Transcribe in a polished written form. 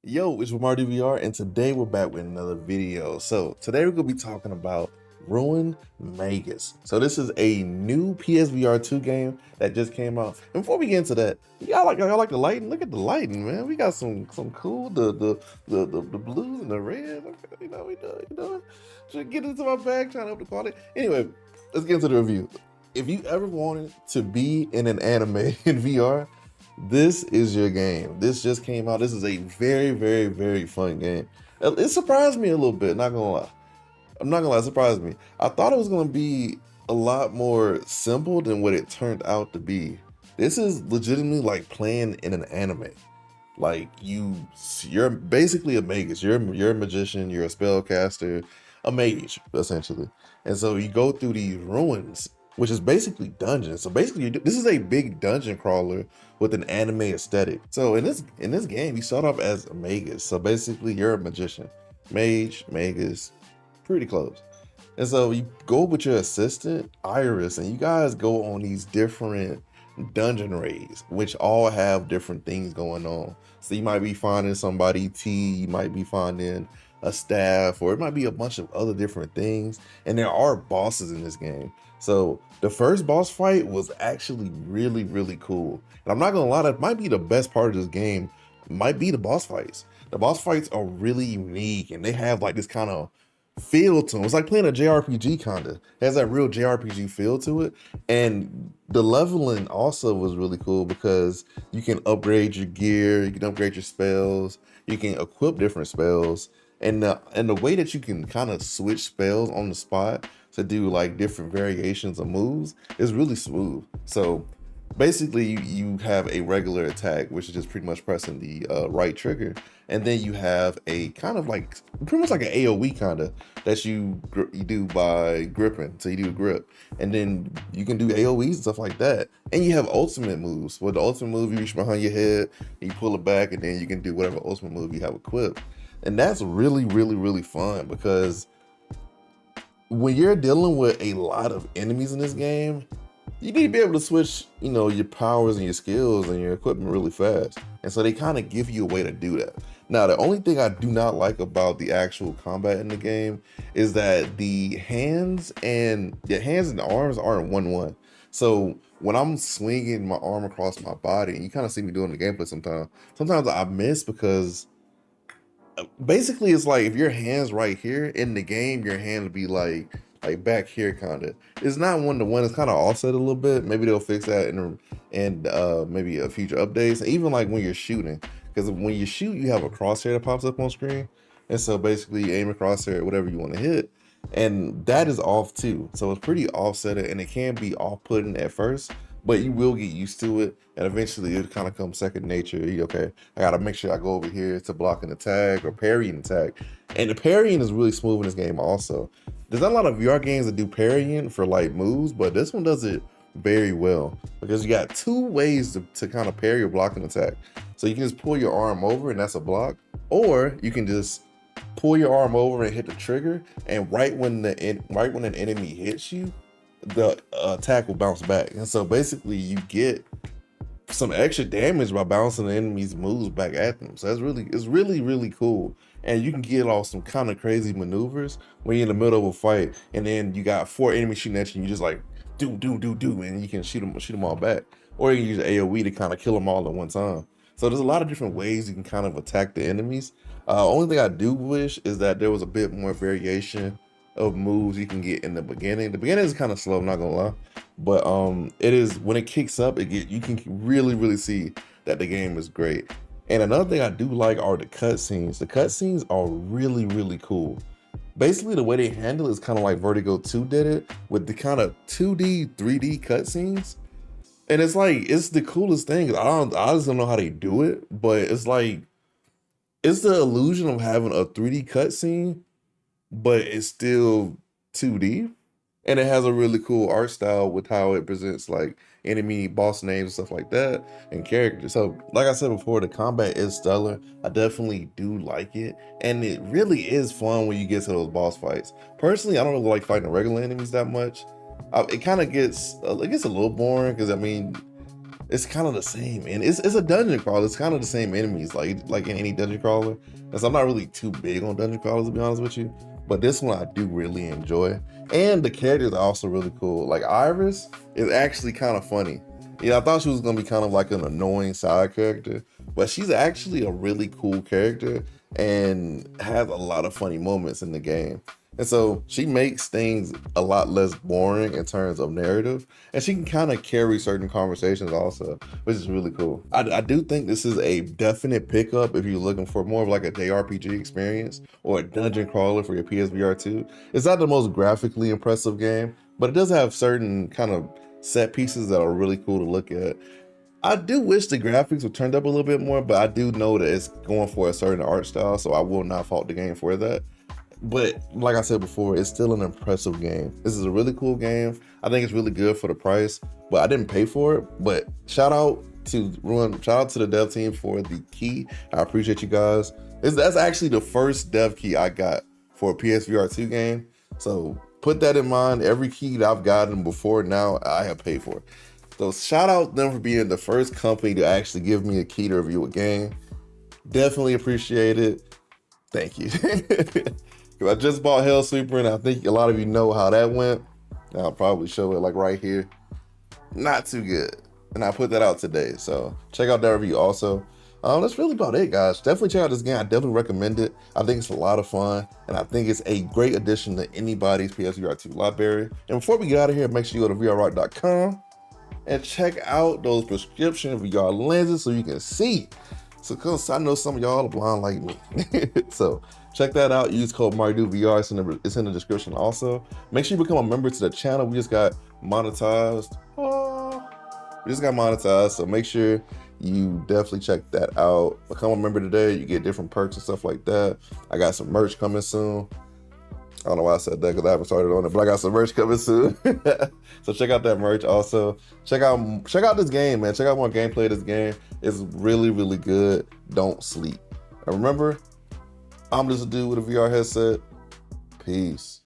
Yo, it's MartydudeVR, and today we're back with another video. So today we're gonna be talking about Ruinmagus. So this is a new PSVR2 game that just came out. And before we get into that, y'all like the lighting? Look at the lighting, man. We got some cool the blues and the red. Okay, we doing. Should get into my bag, trying to up the quality. Anyway, let's get into the review. If you ever wanted to be in an anime in VR, this is your game. This just came out. This is a very fun game. It surprised me a little bit, not gonna lie. I'm not gonna lie, it surprised me. I thought it was gonna be a lot more simple than what it turned out to be. This is legitimately like playing in an anime. Like you're basically a magus. You're a magician, you're a spellcaster, a mage, essentially. And so you go through these ruins, which is basically dungeons. So basically, this is a big dungeon crawler with an anime aesthetic. So in this game, you start off as a magus. So basically, you're a magician, mage, magus, pretty close. And so you go with your assistant Iris, and you guys go on these different dungeon raids, which all have different things going on. So you might be finding somebody tea, you might be finding a staff, or it might be a bunch of other different things. And there are bosses in this game. So the first boss fight was actually really cool. And I'm not gonna lie, that might be the best part of this game, might be the boss fights. The boss fights are really unique and they have like this kind of feel to them. It's like playing a JRPG kinda. It has that real JRPG feel to it. And the leveling also was really cool because you can upgrade your gear, you can upgrade your spells, you can equip different spells. And the way that you can kind of switch spells on the spot to do like different variations of moves is really smooth. So basically you have a regular attack, which is just pretty much pressing the right trigger, and then you have a kind of like pretty much like an AoE kind of that you do by gripping. So you do a grip, and then you can do AoEs and stuff like that. And you have ultimate moves. With the ultimate move, you reach behind your head, you pull it back, and then you can do whatever ultimate move you have equipped. And that's really fun because when you're dealing with a lot of enemies in this game, you need to be able to switch, your powers and your skills and your equipment really fast. And so they kind of give you a way to do that. Now, the only thing I do not like about the actual combat in the game is that the hands and arms aren't 1-1. So when I'm swinging my arm across my body, and you kind of see me doing the gameplay sometimes I miss because basically it's like if your hand's right here in the game, your hand would be like back here kind of. It's not 1-to-1, it's kind of offset a little bit. Maybe they'll fix that in maybe a future updates. Even like when you're shooting, because when you shoot you have a crosshair that pops up on screen, and so basically you aim a crosshair at whatever you want to hit, and that is off too. So it's pretty offset, and it can be off-putting at first, but you will get used to it, and eventually it kind of comes second nature. Okay, I gotta make sure I go over here to block an attack or parry an attack. And the parrying is really smooth in this game also. There's not a lot of VR games that do parrying for like moves, but this one does it very well because you got two ways to kind of parry or block an attack. So you can just pull your arm over and that's a block, or you can just pull your arm over and hit the trigger, and right when an enemy hits you, the attack will bounce back. And so basically you get some extra damage by bouncing the enemy's moves back at them. So it's really cool. And you can get off some kind of crazy maneuvers when you're in the middle of a fight, and then you got 4 enemies shooting at you, and you just like do, and you can shoot them all back. Or you can use AoE to kind of kill them all at one time. So there's a lot of different ways you can kind of attack the enemies. Only thing I do wish is that there was a bit more variation of moves you can get in the beginning. The beginning is kind of slow, I'm not gonna lie, but it is, when it kicks up, you can really see that the game is great. And another thing I do like are the cutscenes. The cutscenes are really cool. Basically, the way they handle it is kind of like Vertigo 2 did it, with the kind of 2D, 3D cutscenes. And it's like, it's the coolest thing. I just don't know how they do it, but it's like, it's the illusion of having a 3D cutscene, but it's still 2D. And it has a really cool art style with how it presents like enemy boss names and stuff like that, and characters. So like I said before, the combat is stellar. I definitely do like it, and it really is fun when you get to those boss fights. Personally, I don't really like fighting regular enemies that much. It kind of gets a little boring because I mean, it's kind of the same, and it's a dungeon crawler. It's kind of the same enemies like in any dungeon crawler. And so I'm not really too big on dungeon crawlers, to be honest with you, but this one I do really enjoy. And the characters are also really cool. Like Iris is actually kind of funny. I thought she was gonna be kind of like an annoying side character, but she's actually a really cool character and has a lot of funny moments in the game. And so she makes things a lot less boring in terms of narrative, and she can kind of carry certain conversations also, which is really cool. I do think this is a definite pickup if you're looking for more of like a Jrpg experience or a dungeon crawler for your PSVR2. It's not the most graphically impressive game, but it does have certain kind of set pieces that are really cool to look at. I do wish the graphics were turned up a little bit more, but I do know that it's going for a certain art style, so I will not fault the game for that. But like I said before, it's still an impressive game. This is a really cool game. I think it's really good for the price, but I didn't pay for it. But shout out to the dev team for the key. I appreciate you guys. That's actually the first dev key I got for a PSVR2 game. So put that in mind. Every key that I've gotten before now, I have paid for. So shout out them for being the first company to actually give me a key to review a game. Definitely appreciate it. Thank you. I just bought Hellsweeper, and I think a lot of you know how that went. I'll probably show it like right here. Not too good. And I put that out today, so check out that review also. That's really about it, guys. Definitely check out this game. I definitely recommend it. I think it's a lot of fun, and I think it's a great addition to anybody's PSVR2 library. And before we get out of here, make sure you go to VRChat.com and check out those prescription VR lenses so you can see. So, cause I know some of y'all are blind like me. So check that out. Use code MartydudeVR. It's in the description also. Make sure you become a member to the channel. We just got monetized. So make sure you definitely check that out. Become a member today. You get different perks and stuff like that. I got some merch coming soon. I don't know why I said that because I haven't started on it, but I got some merch coming soon. So check out that merch also. Check out this game, man. Check out more gameplay of this game. It's really, really good. Don't sleep. And remember, I'm just a dude with a VR headset. Peace.